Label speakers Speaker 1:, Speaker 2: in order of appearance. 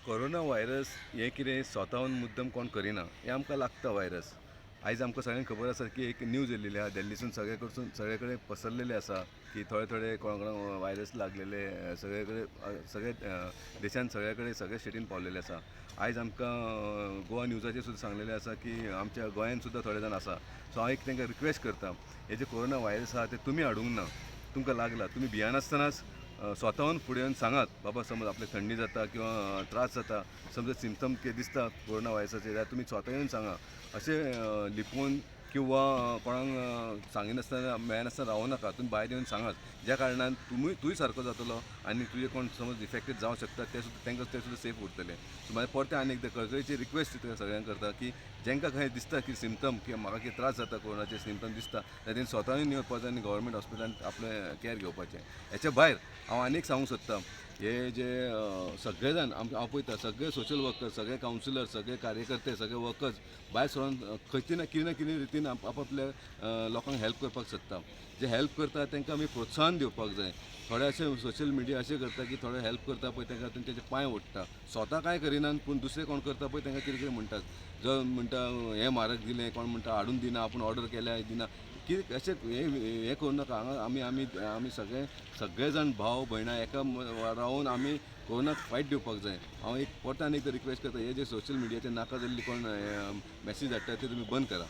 Speaker 1: Corona virus हे कितें स्वताहून मुद्दम कोण करिना, हें आमकां लागता व्हायरस. आयज आमकां सगळ्यांक खबर आसा की एक न्यूज येयल्ली आहा दिल्लीसून सगळे कडेन पसरलेले आसा की थोडे थोडे कोणाक व्हायरस लागलेले सगळे कडेन सगळे देशान सगळे कडेन सगळे स्टेटीन पावलेले आसा. आयज आमकां गोवा न्यूजाचेर सुद्दां सांगलेलें आसा की आमच्या गोंयान सुद्दां थोडे जाण आसा. सो हांव एक तांकां रिक्वेस्ट करता, हे जे कोरोना व्हायरस आहा ते तुमी हाडूंक ना. तुमकां लागला तुमी भियानासतनाच स्वताहून फुडें येवन सांगात बाबा समज आपल्याक थंडी जाता किंवा त्रास जाता, समजा सिम्पटम कितें दिसता कोरोना व्हायरसाचे जाल्यार तुमी स्वता येवन सांगा. अशें लिपोवन किंवा कोणाक सांगिनासतना मेळनासतना रावूं नाका. तुमी भायर येवन सांगात, ज्या कारणान तूंय सारको जातलो आनी तुजे कोण समज इफेक्टेड जावंक शकता ते सुद्दां सेफ उरतले. सो म्हाजे परते आनी एकदां कळकळीची रिक्वेस्ट सगळ्यांक करता की जेंकां खंय दिसता की सिम्पटम किंवा म्हाका कितें त्रास जाता कोरोनाचे सिम्पटम दिसता जाल्यार तेणी स्वताहून येवपाचें आनी गव्हर्मेंट हॉस्पिटलान आपलें केअर घेवपाचें. हेच्या भायर हांव आनीक सांगूंक सोदतां, हे जे सगळे जाण हांव पळयता सगळे सोशल वर्कर, सगळे कावन्सिलर, सगळे कार्यकर्ते, सगळे वर्कर्स भायर सरून खंयची ना कितें रितीन आपल्या लोकांक हेल्प करपाक सोदता. जे हेल्प करता तांकां आमी प्रोत्साहन दिवपाक जाय. थोडे अशे सोशल मिडिया अशें करता की थोडे हेल्प करता पळय तांकां तेंचे पांय ओडटा. स्वता कांय करिनात पूण दुसरे कोण करता पळय तांकां कितें कितें म्हणटात. जो म्हणटा हें म्हारग दिलें, कोण म्हणटा हाडून दिना, आपूण ऑर्डर केल्या दिना. कितें अशें हें करूं नाका. हांगा आमी सगळे जाण भाव भयणां एका रावून आमी कोरोनाक फायट दिवपाक जाय. हांव एक परत आनी एकदां रिक्वेस्ट करता, हे जे सोशल मिडियाचेर नाका जाल्ली कोण मॅसेज धाडटा ते तुमी बंद करा.